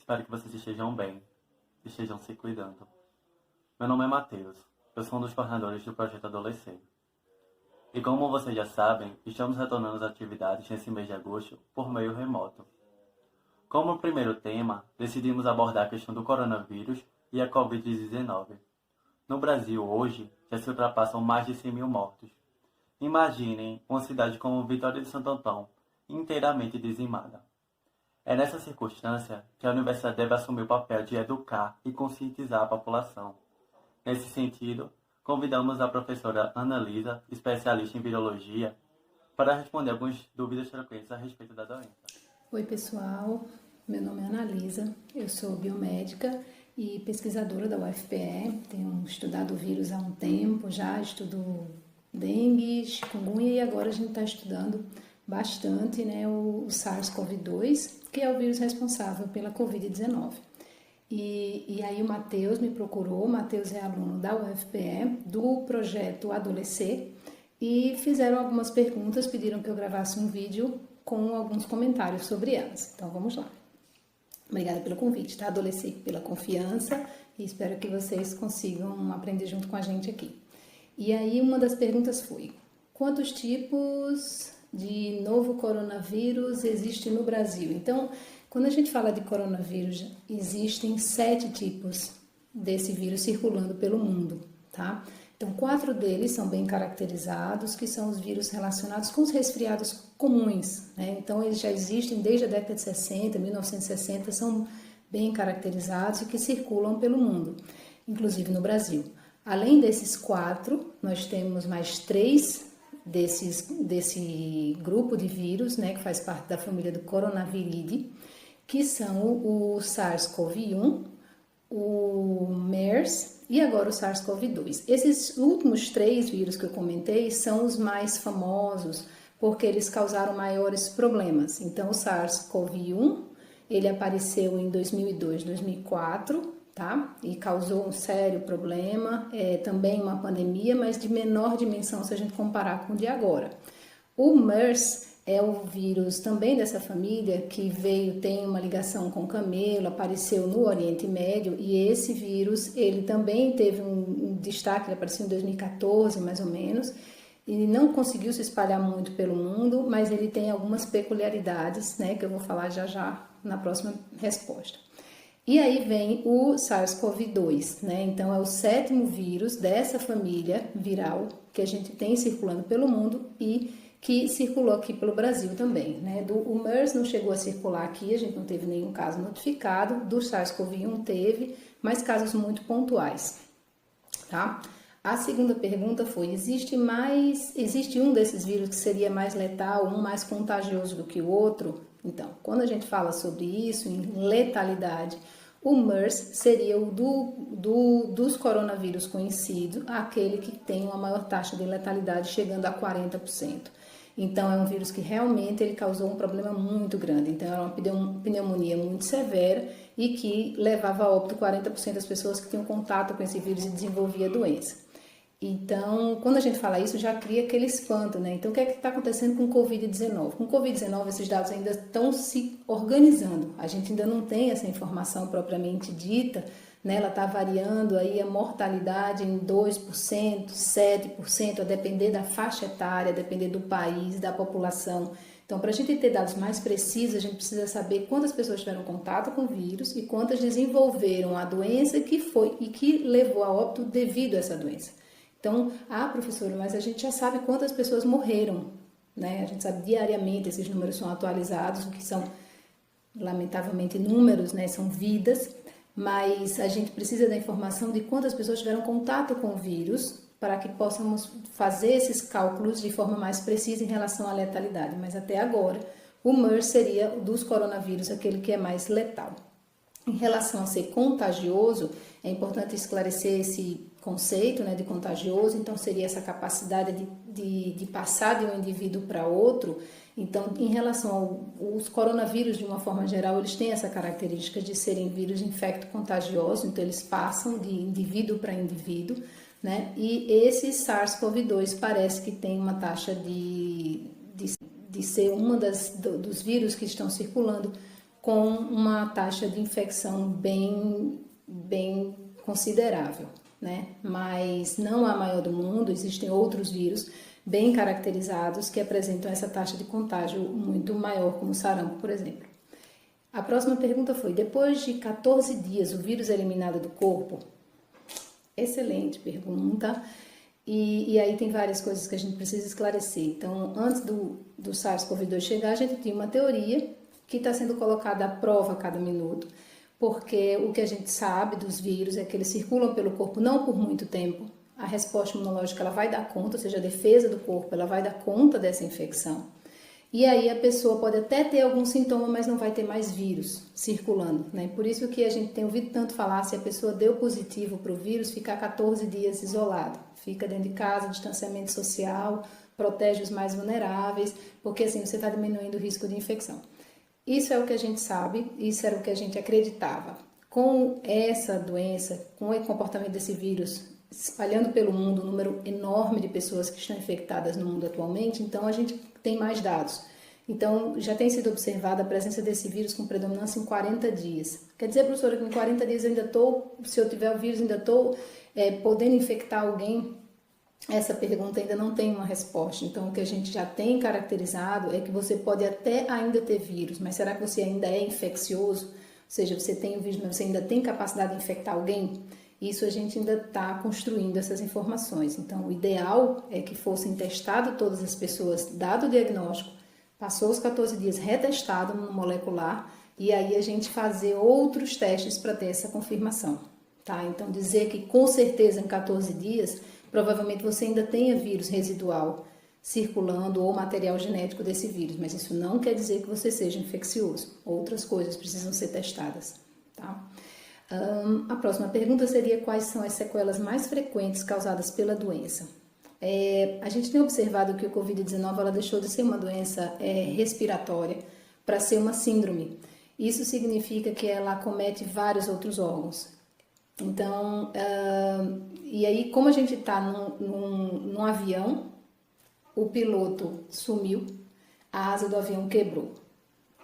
Espero que vocês estejam bem, estejam se cuidando. Meu nome é Matheus, eu sou um dos coordenadores do Projeto Adolescer. E como vocês já sabem, estamos retornando às atividades nesse mês de agosto por meio remoto. Como primeiro tema, decidimos abordar a questão do coronavírus e a Covid-19. No Brasil, hoje, já se ultrapassam mais de 100 mil mortos. Imaginem uma cidade como Vitória de Santo Antão, inteiramente dizimada. É nessa circunstância que a universidade deve assumir o papel de educar e conscientizar a população. Nesse sentido, convidamos a professora Ana Lisa, especialista em virologia, para responder algumas dúvidas frequentes a respeito da doença. Oi pessoal, meu nome é Ana Lisa, eu sou biomédica e pesquisadora da UFPE, tenho estudado o vírus há um tempo, já estudo dengue, chikungunya e agora a gente está estudando bastante o SARS-CoV-2, que é o vírus responsável pela Covid-19. E aí o Matheus me procurou, o Matheus é aluno da UFPE, do projeto Adolescer, e fizeram algumas perguntas, pediram que eu gravasse um vídeo com alguns comentários sobre elas. Então vamos lá. Obrigada pelo convite, tá? Adolescer, pela confiança, e espero que vocês consigam aprender junto com a gente aqui. E aí uma das perguntas foi: quantos tipos de novo coronavírus existe no Brasil? Então, quando a gente fala de coronavírus, existem 7 tipos desse vírus circulando pelo mundo, tá? Então, 4 deles são bem caracterizados, que são os vírus relacionados com os resfriados comuns, né? Então, eles já existem desde a década de 60, 1960, são bem caracterizados e que circulam pelo mundo, inclusive no Brasil. Além desses 4, nós temos mais 3 desse grupo de vírus, né, que faz parte da família do Coronaviridae, que são o SARS-CoV-1, o MERS e agora o SARS-CoV-2. Esses últimos 3 vírus que eu comentei são os mais famosos, porque eles causaram maiores problemas. Então, o SARS-CoV-1, ele apareceu em 2002, 2004, tá? E causou um sério problema, também uma pandemia, mas de menor dimensão se a gente comparar com o de agora. O MERS é o vírus também dessa família que tem uma ligação com o camelo, apareceu no Oriente Médio, e esse vírus, ele também teve um destaque, ele apareceu em 2014 mais ou menos, e não conseguiu se espalhar muito pelo mundo, mas ele tem algumas peculiaridades, né, que eu vou falar já na próxima resposta. E aí vem o SARS-CoV-2, né? Então é o 7º vírus dessa família viral que a gente tem circulando pelo mundo e que circulou aqui pelo Brasil também, né? O MERS não chegou a circular aqui, a gente não teve nenhum caso notificado, do SARS-CoV-1 teve, mas casos muito pontuais, tá? A segunda pergunta foi: existe um desses vírus que seria mais letal, um mais contagioso do que o outro? Então, quando a gente fala sobre isso, em letalidade, o MERS seria o dos coronavírus conhecidos, aquele que tem uma maior taxa de letalidade, chegando a 40%. Então, é um vírus que realmente ele causou um problema muito grande. Então, era uma pneumonia muito severa e que levava a óbito 40% das pessoas que tinham contato com esse vírus e desenvolvia a doença. Então, quando a gente fala isso, já cria aquele espanto, né? Então, o que é que está acontecendo com o Covid-19? Com o Covid-19, esses dados ainda estão se organizando. A gente ainda não tem essa informação propriamente dita, né? Ela está variando aí a mortalidade em 2%, 7%, a depender da faixa etária, a depender do país, da população. Então, para a gente ter dados mais precisos, a gente precisa saber quantas pessoas tiveram contato com o vírus e quantas desenvolveram a doença que levou a óbito devido a essa doença. Então, professora, mas a gente já sabe quantas pessoas morreram, né? A gente sabe diariamente, esses números são atualizados, que são, lamentavelmente, números, né? São vidas, mas a gente precisa da informação de quantas pessoas tiveram contato com o vírus para que possamos fazer esses cálculos de forma mais precisa em relação à letalidade. Mas até agora, o MERS seria dos coronavírus aquele que é mais letal. Em relação a ser contagioso, é importante esclarecer esse conceito, né, de contagioso. Então, seria essa capacidade de passar de um indivíduo para outro. Então, em relação aos coronavírus, de uma forma geral, eles têm essa característica de serem vírus infecto-contagiosos, então eles passam de indivíduo para indivíduo, né? E esse SARS-CoV-2 parece que tem uma taxa de ser dos vírus que estão circulando com uma taxa de infecção bem considerável, né? Mas não a maior do mundo, existem outros vírus bem caracterizados que apresentam essa taxa de contágio muito maior, como o sarampo, por exemplo. A próxima pergunta foi: depois de 14 dias, o vírus é eliminado do corpo? Excelente pergunta. E aí tem várias coisas que a gente precisa esclarecer. Então, antes do SARS-CoV-2 chegar, a gente tinha uma teoria que está sendo colocada à prova a cada minuto, porque o que a gente sabe dos vírus é que eles circulam pelo corpo não por muito tempo. A resposta imunológica ela vai dar conta, ou seja, a defesa do corpo ela vai dar conta dessa infecção. E aí a pessoa pode até ter algum sintoma, mas não vai ter mais vírus circulando, né? Por isso que a gente tem ouvido tanto falar, se a pessoa deu positivo para o vírus, ficar 14 dias isolado. Fica dentro de casa, distanciamento social, protege os mais vulneráveis, porque assim você está diminuindo o risco de infecção. Isso é o que a gente sabe, isso era o que a gente acreditava. Com essa doença, com o comportamento desse vírus espalhando pelo mundo, um número enorme de pessoas que estão infectadas no mundo atualmente, então a gente tem mais dados. Então, já tem sido observada a presença desse vírus com predominância em 40 dias. Quer dizer, professora, que em 40 dias eu ainda estou, se eu tiver o vírus, ainda estou podendo infectar alguém? Essa pergunta ainda não tem uma resposta. Então, o que a gente já tem caracterizado é que você pode até ainda ter vírus, mas será que você ainda é infeccioso? Ou seja, você tem o vírus, mas você ainda tem capacidade de infectar alguém? Isso a gente ainda está construindo essas informações. Então, o ideal é que fossem testadas todas as pessoas, dado o diagnóstico, passou os 14 dias retestado no molecular, e aí a gente fazer outros testes para ter essa confirmação. Tá? Então, dizer que com certeza em 14 dias, provavelmente você ainda tenha vírus residual circulando ou material genético desse vírus, mas isso não quer dizer que você seja infeccioso. Outras coisas precisam ser testadas. Tá? A próxima pergunta seria: quais são as sequelas mais frequentes causadas pela doença? A gente tem observado que o Covid-19 ela deixou de ser uma doença respiratória para ser uma síndrome. Isso significa que ela acomete vários outros órgãos. Então, e aí como a gente está num avião, o piloto sumiu, a asa do avião quebrou.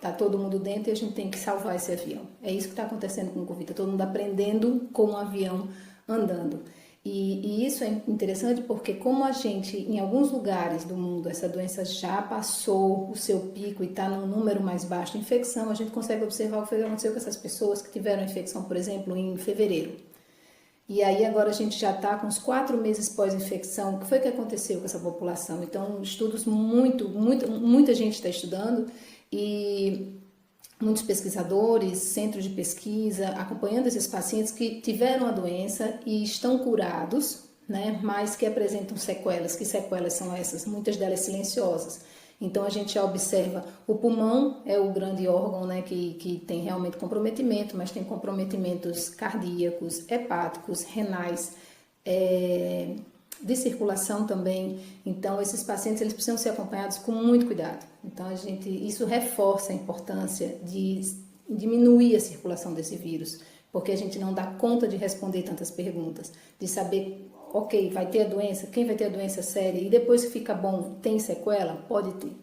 Tá todo mundo dentro e a gente tem que salvar esse avião. É isso que está acontecendo com o Covid. Tá todo mundo aprendendo com o avião andando. E isso é interessante porque como a gente, em alguns lugares do mundo, essa doença já passou o seu pico e está num número mais baixo de infecção, a gente consegue observar o que aconteceu com essas pessoas que tiveram a infecção, por exemplo, em fevereiro. E aí agora a gente já está com uns 4 meses pós-infecção. O que foi que aconteceu com essa população? Então, estudos muita gente está estudando e muitos pesquisadores, centros de pesquisa, acompanhando esses pacientes que tiveram a doença e estão curados, né, mas que apresentam sequelas. Que sequelas são essas? Muitas delas silenciosas. Então, a gente já observa, o pulmão é o grande órgão, né, que tem realmente comprometimento, mas tem comprometimentos cardíacos, hepáticos, renais, de circulação também. Então, esses pacientes eles precisam ser acompanhados com muito cuidado. Então, isso reforça a importância de diminuir a circulação desse vírus, porque a gente não dá conta de responder tantas perguntas, de saber, ok, vai ter a doença, quem vai ter a doença séria, e depois que fica bom, tem sequela? Pode ter.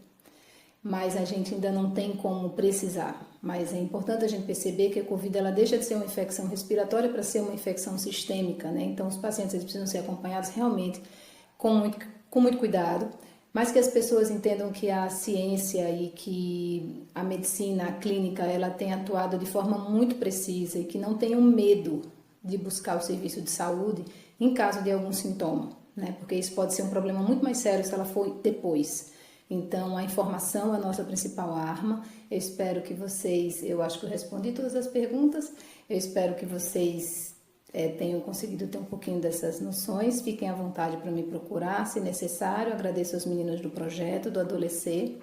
Mas a gente ainda não tem como precisar. Mas é importante a gente perceber que a Covid ela deixa de ser uma infecção respiratória para ser uma infecção sistêmica, né? Então, os pacientes eles precisam ser acompanhados realmente com muito cuidado, mas que as pessoas entendam que a ciência e que a medicina, a clínica, ela tem atuado de forma muito precisa e que não tenham medo de buscar o serviço de saúde em caso de algum sintoma, né? Porque isso pode ser um problema muito mais sério se ela for depois. Então, a informação é a nossa principal arma. Eu espero que vocês, eu acho que eu respondi todas as perguntas, eu espero que vocês tenham conseguido ter um pouquinho dessas noções. Fiquem à vontade para me procurar, se necessário. Agradeço aos meninos do projeto, do Adolescer.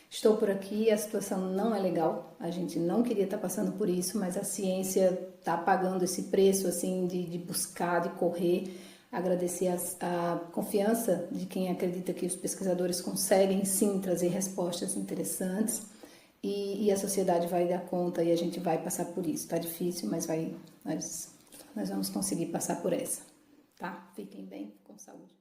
Estou por aqui, a situação não é legal, a gente não queria estar passando por isso, mas a ciência está pagando esse preço assim de buscar, de correr. Agradecer a confiança de quem acredita que os pesquisadores conseguem sim trazer respostas interessantes e a sociedade vai dar conta e a gente vai passar por isso. Está difícil, mas nós vamos conseguir passar por essa. Tá? Fiquem bem, com saúde.